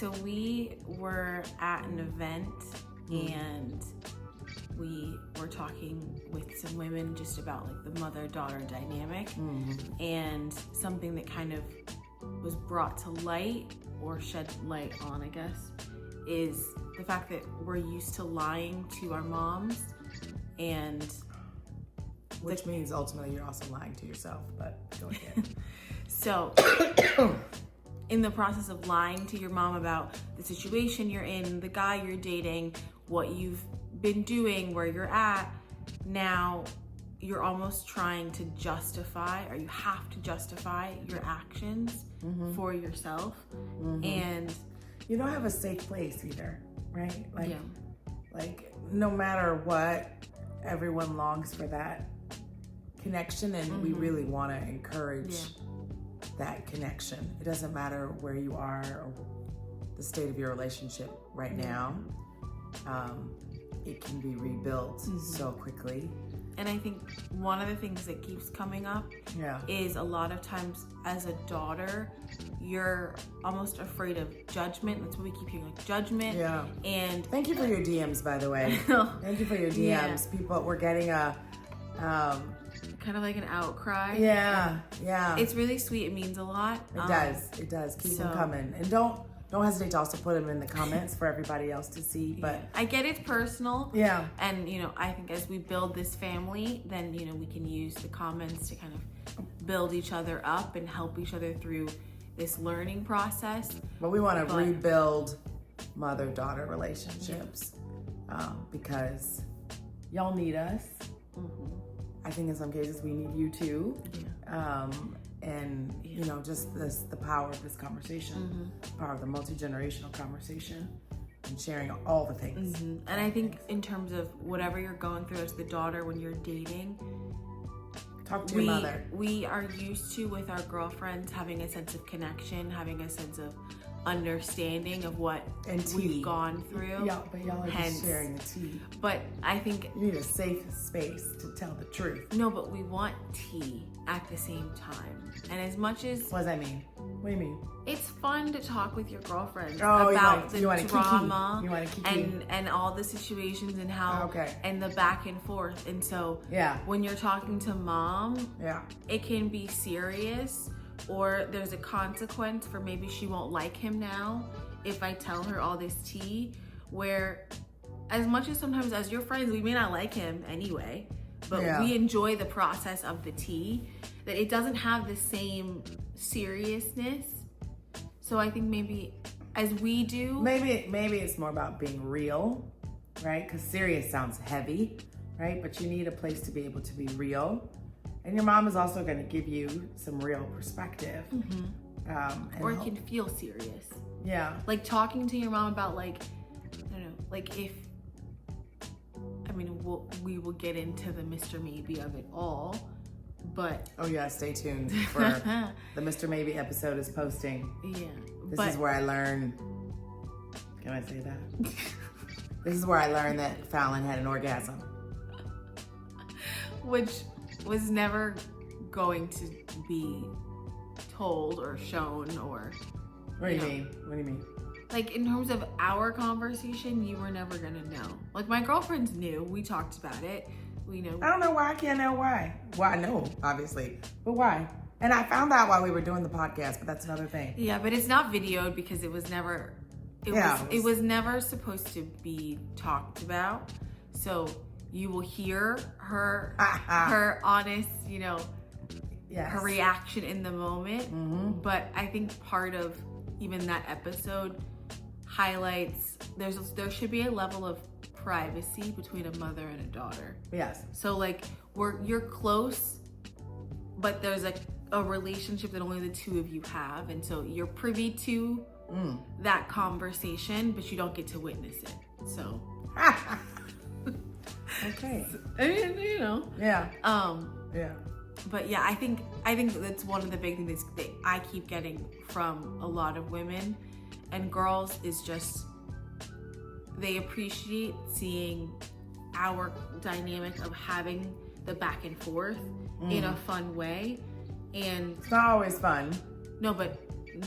So we were at an event and we were talking with some women just about like the mother-daughter dynamic, and something that kind of was brought to light or shed light on, I guess, is the fact that we're used to lying to our moms, and which means ultimately you're also lying to yourself, but go ahead. So in the process of lying to your mom about the situation you're in, the guy you're dating, what you've been doing, where you're at, now you're almost trying to justify, or you have to justify your actions for yourself. And you don't have a safe place either, right? Like no matter what, everyone longs for that connection, and we really want to encourage that connection. It doesn't matter where you are or the state of your relationship right now. It can be rebuilt so quickly. And I think one of the things that keeps coming up is a lot of times as a daughter, you're almost afraid of judgment. That's what we keep hearing, like judgment. Yeah. And thank you for your DMs, by the way. Thank you for your DMs. Yeah. People, we're getting a kind of like an outcry. Yeah. It's really sweet. It means a lot. It does. Keep them coming, and don't hesitate to also put them in the comments for everybody else to see. But I get it's personal. Yeah. And I think as we build this family, then we can use the comments to kind of build each other up and help each other through this learning process. But we want to rebuild mother-daughter relationships because y'all need us. I think in some cases we need you too. And just the power of this conversation, power of the multi-generational conversation, and sharing all the things. And I think in terms of whatever you're going through as the daughter when you're dating, talk to your mother. We are used to, with our girlfriends, having a sense of connection, having a sense of understanding of what we've gone through. Yeah, but y'all are just sharing the tea. But I think you need a safe space to tell the truth. No, but we want tea at the same time. And as much as... What does that mean? What do you mean? It's fun to talk with your girlfriends about the drama Keekee. and all the situations and how and the back and forth. And so when you're talking to mom, it can be serious, or there's a consequence for maybe she won't like him now if I tell her all this tea, where as much as sometimes as your friends we may not like him anyway, but we enjoy the process of the tea, that it doesn't have the same seriousness. So I think maybe as we do, maybe it's more about being real, right? Because serious sounds heavy, right? But you need a place to be able to be real. And your mom is also going to give you some real perspective. Or it can feel serious. Yeah. Like talking to your mom about we will get into the Mr. Maybe of it all, but... Oh yeah, stay tuned for the Mr. Maybe episode is posting. Yeah. This is where I learned... Can I say that? This is where I learned that Fallon had an orgasm. Which was never going to be told or shown or... What do you mean? What do you mean? Like, in terms of our conversation, you were never gonna know. Like, my girlfriends knew. We talked about it. We know. I don't know why. I can't know why. Well, I know, obviously. But why? And I found out while we were doing the podcast, but that's another thing. Yeah, but it's not videoed because it was never... It was never supposed to be talked about. So you will hear her her honest, her reaction in the moment. But I think part of even that episode highlights there should be a level of privacy between a mother and a daughter. Yes. So like you're close, but there's a relationship that only the two of you have, and so you're privy to that conversation, but you don't get to witness it. So okay. I mean, Yeah. Yeah. But yeah, I think that's one of the big things that I keep getting from a lot of women and girls is just they appreciate seeing our dynamic of having the back and forth in a fun way. And it's not always fun. No, but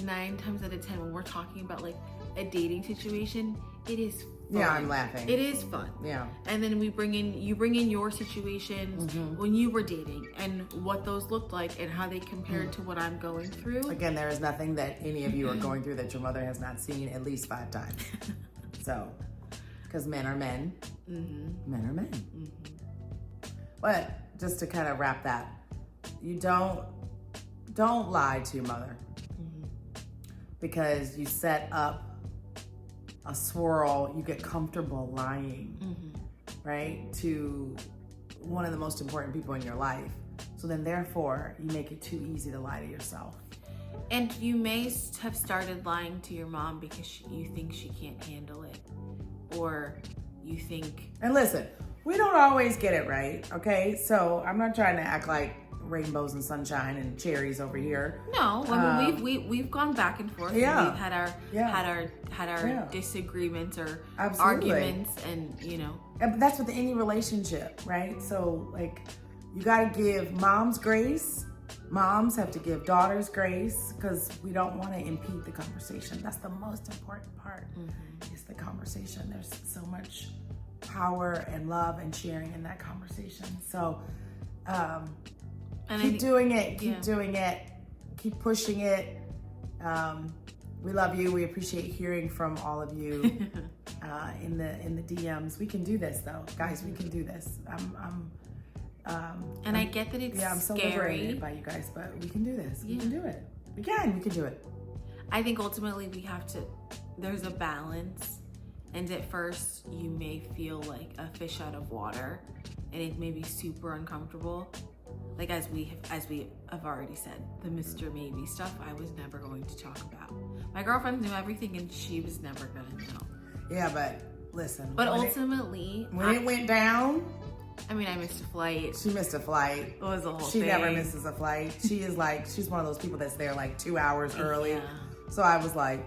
9 times out of 10 when we're talking about like a dating situation, it is fun. Yeah, I'm laughing. It is fun. Yeah. And then you bring in your situations when you were dating and what those looked like and how they compared to what I'm going through. Again, there is nothing that any of you are going through that your mother has not seen at least 5 times. So, because men are men. Men are men. But just to kind of wrap that, you don't lie to your mother because you set up a swirl, you get comfortable lying, right, to one of the most important people in your life. So then therefore, you make it too easy to lie to yourself. And you may have started lying to your mom because you think she can't handle it. Or you think... And listen, we don't always get it right, okay? So I'm not trying to act like rainbows and sunshine and cherries over here. No, I mean, we've gone back and forth. Yeah. And we've had our disagreements or Absolutely. arguments, and And that's with any relationship, right? So like, you got to give moms grace. Moms have to give daughters grace because we don't want to impede the conversation. That's the most important part. Is the conversation. There's so much power and love and sharing in that conversation. So. Keep doing it. Keep doing it. Keep pushing it. We love you. We appreciate hearing from all of you in the DMs. We can do this, though, guys. We can do this. I get that it's I'm so scary. liberated by you guys, but we can do this. We can do it. We can do it. I think ultimately we have to. There's a balance, and at first you may feel like a fish out of water, and it may be super uncomfortable. Like as we have already said, the Mr. Maybe stuff I was never going to talk about. My girlfriend knew everything and she was never gonna know. Yeah, but listen. But ultimately, when it went down, I mean, I missed a flight. She missed a flight. It was a whole thing. She never misses a flight. She's one of those people that's there like 2 hours early. Yeah. So I was like,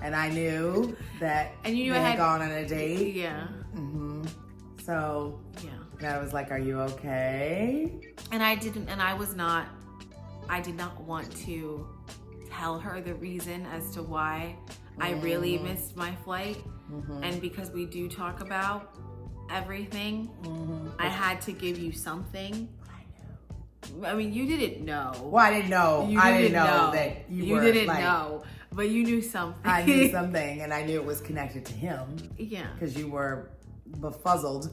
and I knew that and you knew I had gone on a date. Yeah. So and I was like, are you okay? And I did not want to tell her the reason as to why I really missed my flight. And because we do talk about everything, I had to give you something. I mean, you didn't know. Well, I didn't know. I didn't know that you didn't know, but you knew something. I knew something, and I knew it was connected to him. Yeah. Because you were befuzzled.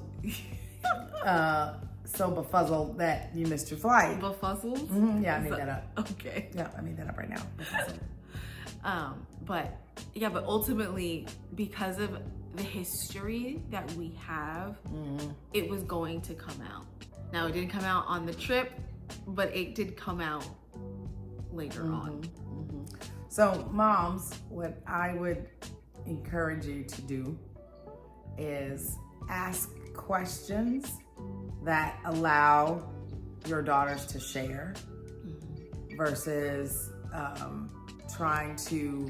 So befuzzled that you missed your flight. Befuzzled? Yeah, I made that up. Okay. Yeah, I made that up right now. But ultimately, because of the history that we have, it was going to come out. Now, it didn't come out on the trip, but it did come out later on. So, moms, what I would encourage you to do is ask questions that allow your daughters to share versus trying to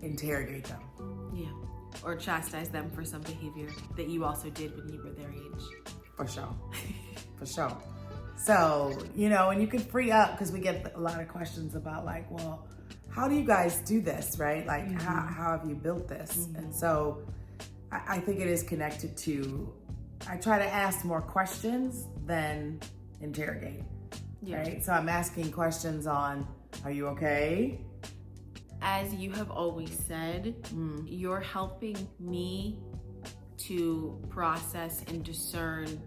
interrogate them. Yeah. Or chastise them for some behavior that you also did when you were their age. For sure. For sure. So, and you can free up because we get a lot of questions about like, well, how do you guys do this, right? Like, how have you built this? And so I think it is connected to, I try to ask more questions than interrogate, right? So I'm asking questions on, are you okay? As you have always said, you're helping me to process and discern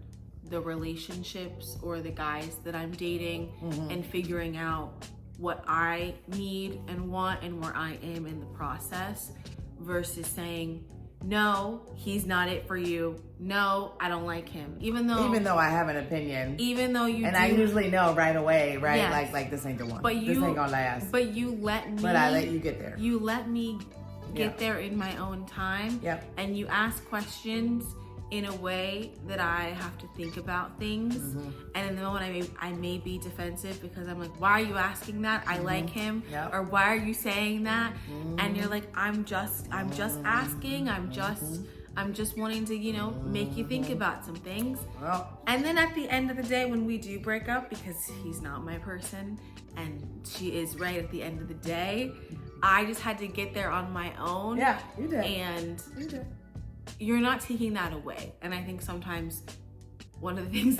the relationships or the guys that I'm dating and figuring out what I need and want and where I am in the process versus saying, no, he's not it for you. No, I don't like him. Even though I have an opinion. Even though you I usually know right away, right? Yes. Like this ain't the one. But this ain't gonna last. But you let me. But I let you get there. You let me get there in my own time. Yep. And you ask questions in a way that I have to think about things. And in the moment I may be defensive because I'm like, why are you asking that? I like him. Yep. Or why are you saying that? And you're like, I'm just asking. I'm just wanting to, make you think about some things. Well. And then at the end of the day, when we do break up, because he's not my person and she is right at the end of the day, I just had to get there on my own. Yeah, you did. And you did. You're not taking that away. And I think sometimes one of the things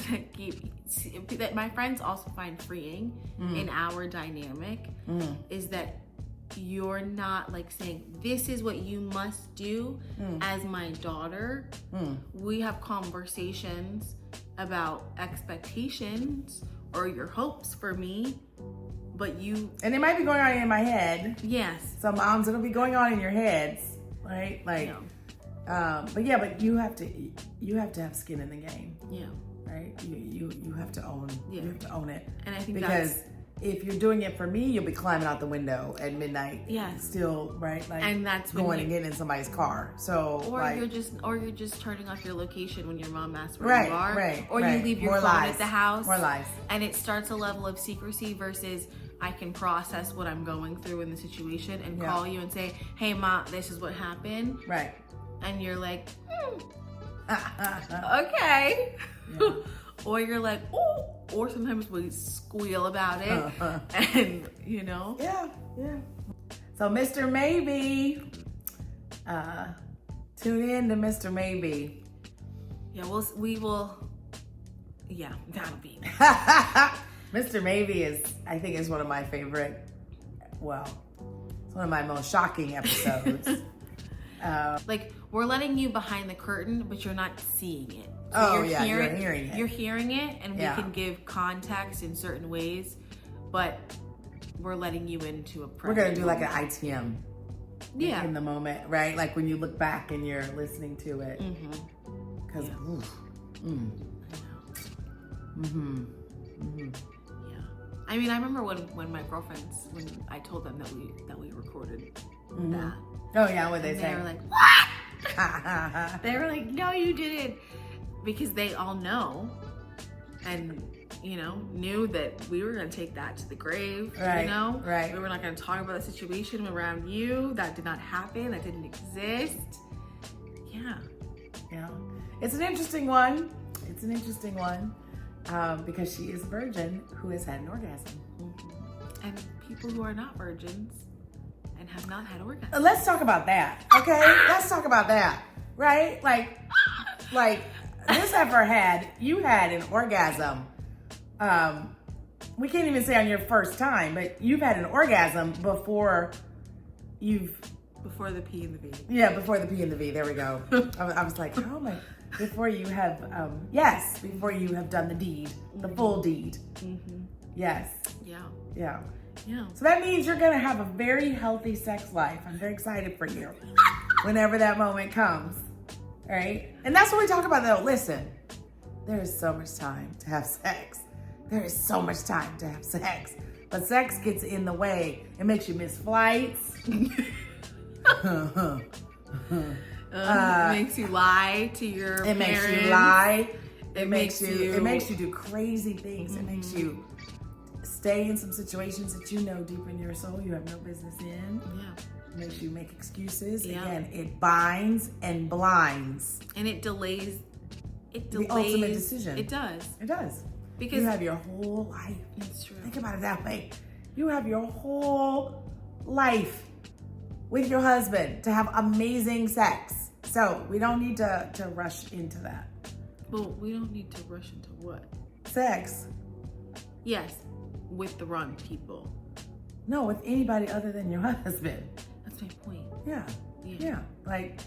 that my friends also find freeing in our dynamic is that you're not like saying, this is what you must do as my daughter. We have conversations about expectations or your hopes for me, but and it might be going on in my head. Yes. So moms, it'll be going on in your heads, right? Like, but you have to have skin in the game. Yeah. Right? You have to own. Yeah. You have to own it. And I think because if you're doing it for me, you'll be climbing out the window at midnight. Yes. Still, right? Like, and that's going and getting in somebody's car. So, you're just turning off your location when your mom asks where right, you are. Right. Or you leave your phone at the house. More lies. And it starts a level of secrecy versus I can process what I'm going through in the situation and call you and say, hey, Ma, this is what happened. Right. And you're like, okay. Yeah. Or you're like, oh. Or sometimes we squeal about it. And, Yeah. So, Mr. Maybe. Tune in to Mr. Maybe. Yeah, we will. Yeah, that'll be. Mr. Maybe is one of my favorite. Well, it's one of my most shocking episodes. Like, we're letting you behind the curtain, but you're not seeing it. So you're hearing it. You're hearing it, and we can give context in certain ways, but we're letting you into a present. We're going to do like an ITM. Yeah. In the moment, right? Like when you look back and you're listening to it. Because, Yeah. I mean, I remember when my girlfriends, when I told them that we recorded that. Oh yeah, what they say? They were like, what? They were like, no, you didn't. Because they all know and, knew that we were going to take that to the grave, Right. We were not going to talk about the situation around you. That did not happen. That didn't exist. Yeah. Yeah. It's an interesting one. Because she is a virgin who has had an orgasm. And people who are not virgins and have not had orgasms. Let's talk about that, okay? Let's talk about that, right? Like this you had an orgasm. We can't even say on your first time, but you've had an orgasm before the P and the V. Yeah, before the P and the V. There we go. I was like, oh my. Before you have, before you have done the deed, the full deed. Yes. Yeah. So that means you're going to have a very healthy sex life. I'm very excited for you whenever that moment comes. Right? And that's what we talk about though. Listen, there is so much time to have sex. There is so much time to have sex. But sex gets in the way. It makes you miss flights. It makes you lie to your parents. It makes you lie. It makes you do crazy things. It makes you stay in some situations that deep in your soul you have no business in. Yeah. It makes you make excuses. Yeah. Again, it binds and blinds. And it delays the ultimate decision. It does. Because you have your whole life. It's true. Think about it that way. You have your whole life with your husband to have amazing sex. So we don't need to rush into that. Well, we don't need to rush into what? Sex. Yes, with the wrong people. No, with anybody other than your husband. That's my point. Yeah. Like,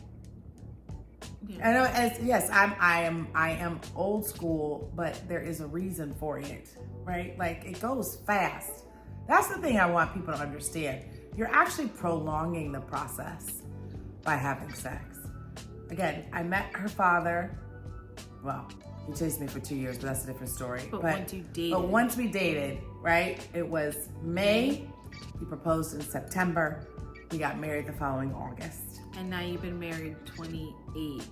I know. I am old school, but there is a reason for it, right? Like, it goes fast. That's the thing I want people to understand. You're actually prolonging the process by having sex. Again, I met her father. Well, he chased me for 2 years, but that's a different story. But once you dated. But once we dated, right? It was May. He proposed in September. We got married the following August. And now you've been married 28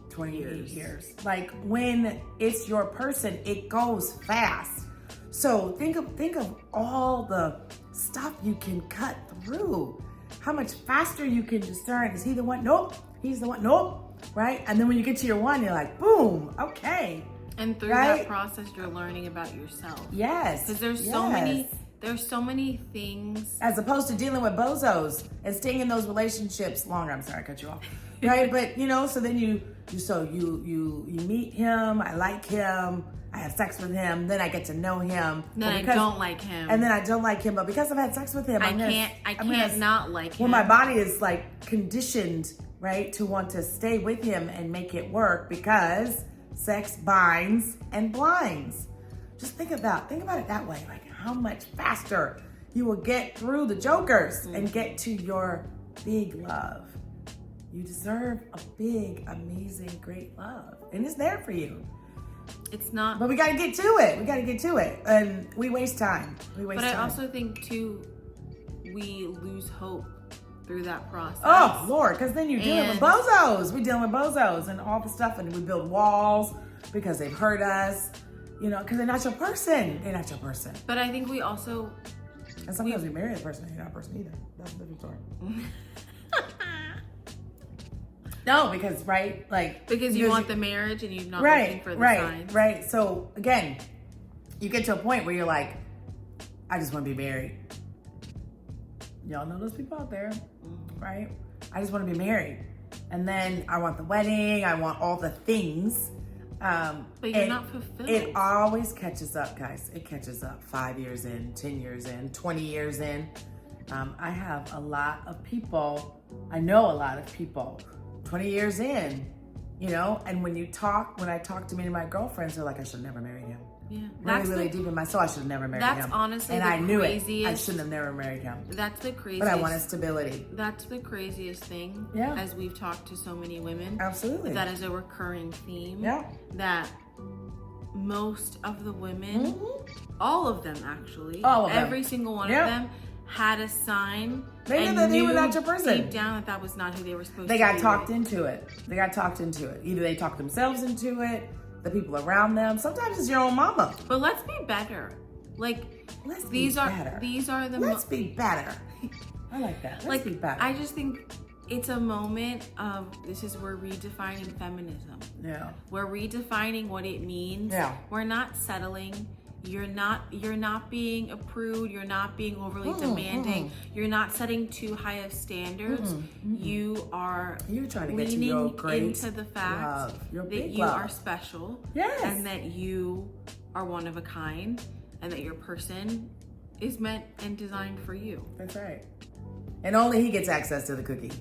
years. Like, when it's your person, it goes fast. So think of all the stuff you can cut through. How much faster you can discern. Is he the one? Nope. He's the one. Nope. Right? And then when you get to your one, you're like, boom, okay. And through that process, you're learning about yourself. Yes. Because there's so many there's so many things. As opposed to dealing with bozos and staying in those relationships longer. I'm sorry, I cut you off. Right? But, so then you meet him, I like him, I have sex with him, then I get to know him. Then I don't like him. And then I don't like him, but because I've had sex with him, I can't not like him. Well, my body is like conditioned, right, to want to stay with him and make it work because sex binds and blinds. Just think about it that way. Like how much faster you will get through the jokers and get to your big love. You deserve a big, amazing, great love. And it's there for you. It's not. But we got to get to it. And we waste time. But I also think, too, we lose hope through that process. Oh, Lord, because then you're dealing with bozos. We're dealing with bozos and all the stuff. And we build walls because they've hurt us, because they're not your person. But I think we also... And sometimes we marry a person and you're not a person either. That's a different story. No, because, right? Because you want the marriage and you're not looking for the signs. Right. So, again, you get to a point where you're like, I just want to be married. Y'all know those people out there, right? I just want to be married. And then I want the wedding. I want all the things. But you're not fulfilled. It always catches up, guys. It catches up 5 years in, 10 years in, 20 years in. I have a lot of people. I know a lot of people 20 years in, and when I talk to many of my girlfriends, they're like, I should have never married him. Yeah. Really deep in my soul, I should have never married him. That's honestly and the I knew craziest. I shouldn't have never married him. That's the craziest. But I wanted stability. That's the craziest thing. Yeah. As we've talked to so many women. Absolutely. That is a recurring theme. Yeah. That most of the women, all of them actually, every single one of them had a sign. They knew that they were not your person. Deep down that was not who they were supposed to be. They got talked into it. Either they talked themselves into it, the people around them. Sometimes it's your own mama. But let's be better. These are the Let's be better. I like that. Let's be better. I just think it's a moment of we're redefining feminism. Yeah. We're redefining what it means. Yeah. We're not settling. You're not being a prude. You're not being overly demanding. You're not setting too high of standards. You're trying to leaning get to your great into the fact that you are special. Yes. And that you are one of a kind, and that your person is meant and designed for you. That's right. And only he gets access to the cookie.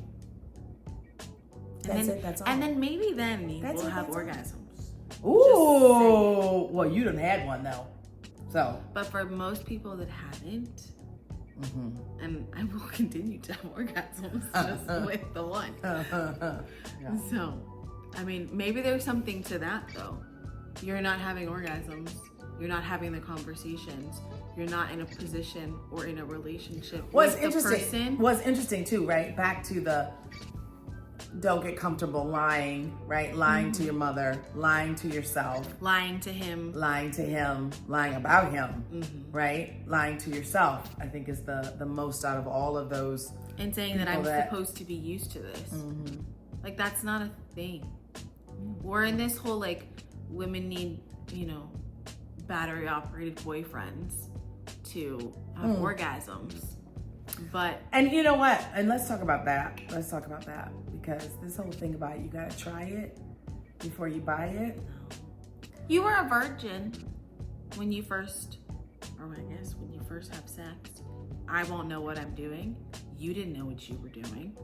That's all. And then maybe we'll have orgasms. Ooh. Well, you done had one though. So. But for most people that haven't, and I will continue to have orgasms just with the one. Yeah. So, I mean, maybe there's something to that though. You're not having orgasms. You're not having the conversations. You're not in a position or in a relationship with the person. What's interesting too, right? Back to the don't get comfortable lying, right? Lying to your mother, lying to yourself. Lying to him. Lying about him, right? Lying to yourself, I think is the most out of all of those. And saying that I'm supposed to be used to this. That's not a thing. We're in this whole women need, battery operated boyfriends to have orgasms. And you know what? And let's talk about that. Because this whole thing about you gotta try it before you buy it. You were a virgin when you first have sex. I won't know what I'm doing. You didn't know what you were doing.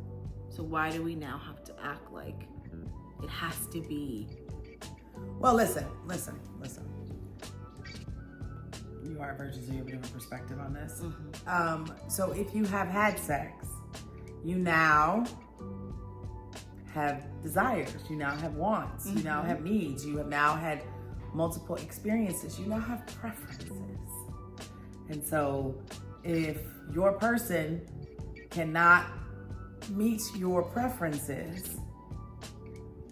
So why do we now have to act like it has to be? Well, listen. You are a virgin, so you have a different perspective on this. So if you have had sex, you now have desires, you now have wants, you now have needs, you have now had multiple experiences, you now have preferences. And so if your person cannot meet your preferences,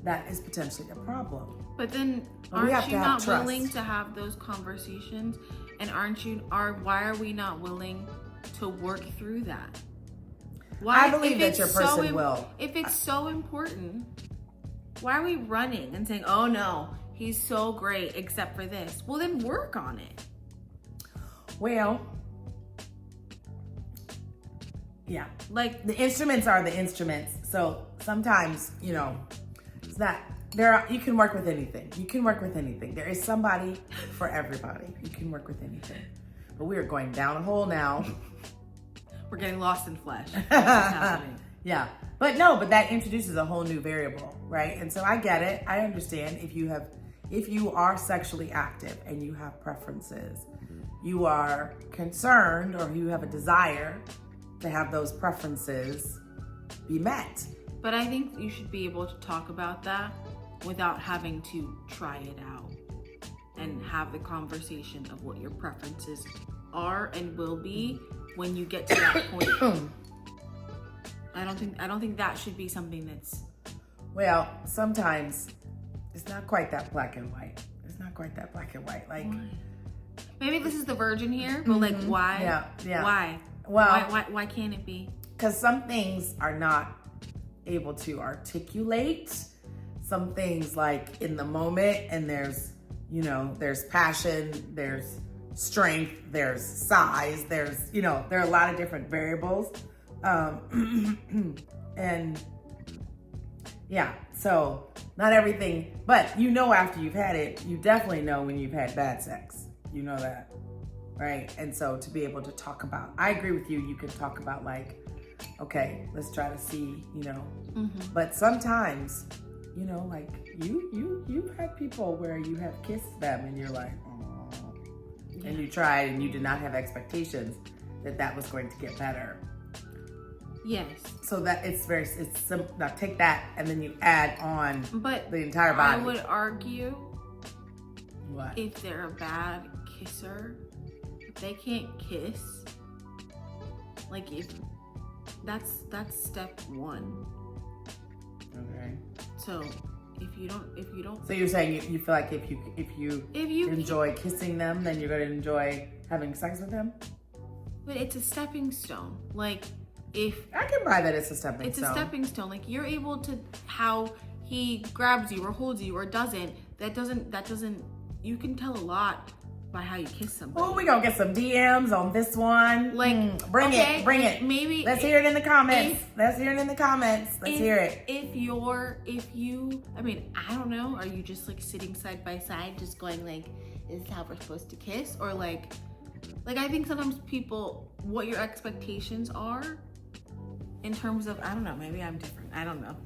that is potentially a problem. But then aren't you not willing to have those conversations? And why are we not willing to work through that? Why? I believe that your person will. If it's so important, why are we running and saying, oh no, he's so great except for this? Well, then work on it. Well, Yeah. Like the instruments are the instruments. So sometimes, it's not, you can work with anything. You can work with anything. There is somebody for everybody. You can work with anything. But we are going down a hole now. We're getting lost in flesh. That's what's happening. Yeah. But that introduces a whole new variable, right? And so I get it. I understand if you are sexually active and you have preferences, you are concerned or you have a desire to have those preferences be met. But I think you should be able to talk about that without having to try it out and have the conversation of what your preferences are and will be when you get to that point. I don't think that should be something that's... Well, sometimes it's not quite that black and white. It's not quite that black and white. Like, maybe this is the virgin here, but like, why? Yeah. Why? Well, why can't it be? Because some things are not able to articulate. Some things like in the moment, and there's passion, there's strength, there's size, there are a lot of different variables. And yeah, so not everything, but after you've had it, you definitely know when you've had bad sex. You know that, right? And so to be able to talk about, I agree with you, you can talk about like, okay, let's try to see, but sometimes, like you've had people where you have kissed them and you're like, oh, and you tried and you did not have expectations that was going to get better. Yes. So that it's simple. Now take that and then you add on the entire body. I would argue what if they're a bad kisser, if they can't kiss, like if that's step one. Okay. So if you don't. So you're saying you feel like if you enjoy kissing them, then you're going to enjoy having sex with them? But it's a stepping stone. Like if I can buy that it's a stepping stone. It's a stepping stone. Like you're able to how he grabs you or holds you or doesn't. That doesn't. You can tell a lot by how you kiss somebody. Oh, we gonna get some DMs on this one. Like bring it. Maybe let's hear it in the comments. Let's hear it. If you, I mean, I don't know. Are you just like sitting side by side, just going like, is this how we're supposed to kiss, or like I think sometimes people, what your expectations are, in terms of, I don't know. Maybe I'm different. I don't know.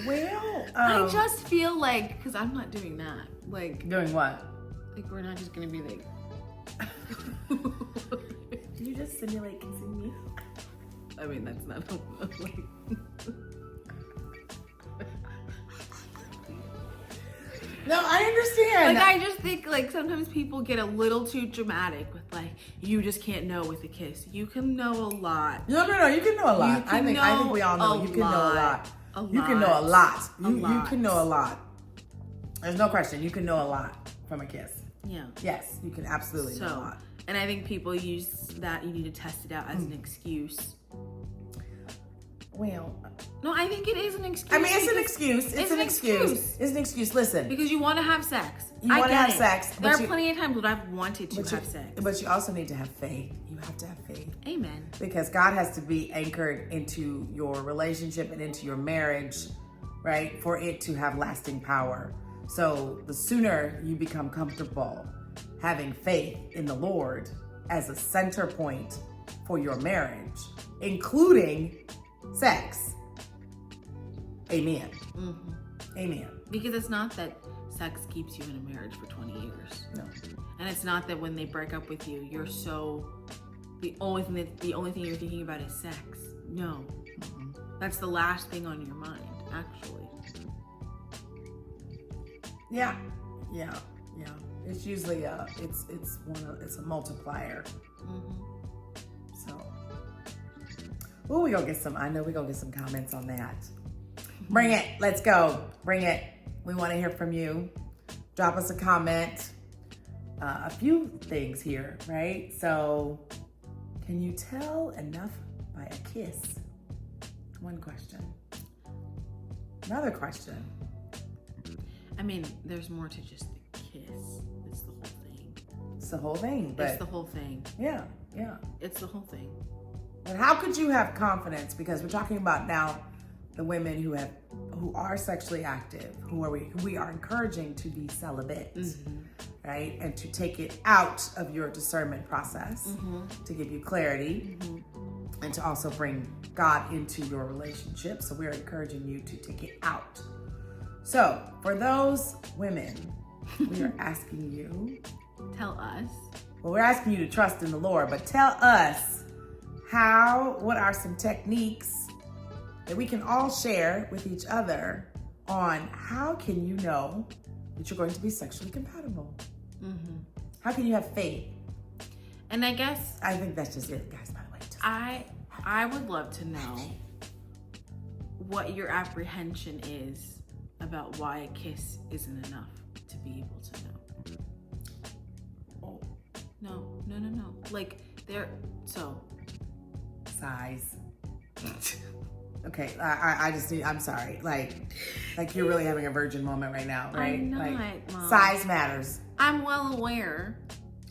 Well, I just feel like, because I'm not doing that. Like doing what? Like we're not just gonna be like. Did you just simulate kissing me? I mean, that's not like. No, I understand. Like, I just think, like, sometimes people get a little too dramatic with, like, you just can't know with a kiss. You can know a lot. No, you can know a lot. I think we all know you can know a lot. You can know a lot. You can know a lot. There's no question. You can know a lot from a kiss. Yeah. Yes, you can absolutely know a lot. And I think people use that, you need to test it out as an excuse. Well, no, I think it is an excuse. I mean, it's an excuse. It's an excuse. It's an excuse. Listen. Because you want to have sex. You want to have sex. There are plenty of times when I've wanted to have sex. But you also need to have faith. You have to have faith. Amen. Because God has to be anchored into your relationship and into your marriage, right? For it to have lasting power. So the sooner you become comfortable having faith in the Lord as a center point for your marriage, including sex. Amen. Mm-hmm. Amen. Because it's not that sex keeps you in a marriage for 20 years. No. And it's not that when they break up with you, you're so the only thing you're thinking about is sex. No. Mm-hmm. That's the last thing on your mind, actually. Yeah. It's usually it's a multiplier. Mm-hmm. So. Oh, we gonna get some. I know we gonna get some comments on that. Bring it. Let's go. Bring it. We want to hear from you. Drop us a comment. A few things here, right? So, can you tell enough by a kiss? One question. Another question. I mean, there's more to just the kiss. It's the whole It's the whole thing. But it's the whole thing. Yeah. It's the whole thing. But how could you have confidence? Because we're talking about now the women who are sexually active, who we are encouraging to be celibate, right? And to take it out of your discernment process to give you clarity and to also bring God into your relationship. So we're encouraging you to take it out. So for those women, we are asking you. Tell us. Well, we're asking you to trust in the Lord, but tell us what are some techniques that we can all share with each other on how can you know that you're going to be sexually compatible? How can you have faith? And I think that's just it, guys, by the way. I would love to know what your apprehension is about why a kiss isn't enough to be able to know. No. Like, size. Okay, I'm sorry. Like you're really having a virgin moment right now, right? I'm not, Mom. Size matters. I'm well aware.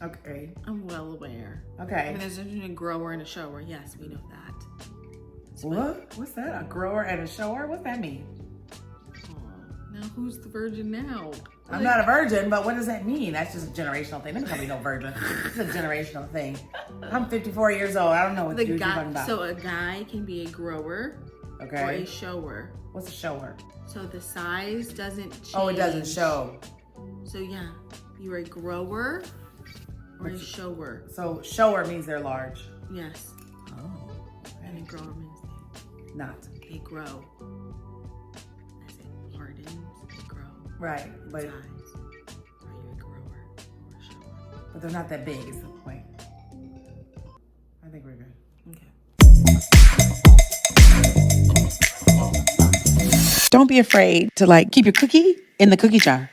Okay. I'm well aware. Okay. I mean, there's a grower and a shower. Yes, we know that. What? What's that? A grower and a shower? What's that mean? Now who's the virgin now? I'm not a virgin, but what does that mean? That's just a generational thing. Let me call me no virgin. It's a generational thing. I'm 54 years old. I don't know what you're talking about. So a guy can be a grower or a shower. What's a shower? So the size doesn't change. Oh, it doesn't show. So yeah, you're a grower or a shower. So shower means they're large. Yes. Oh. Okay. And a grower means they grow. As it hardens, they grow. Right, but size. Are you a grower or a shower? But they're not that big. Is the point. I think we're good. Okay. Don't be afraid to keep your cookie in the cookie jar.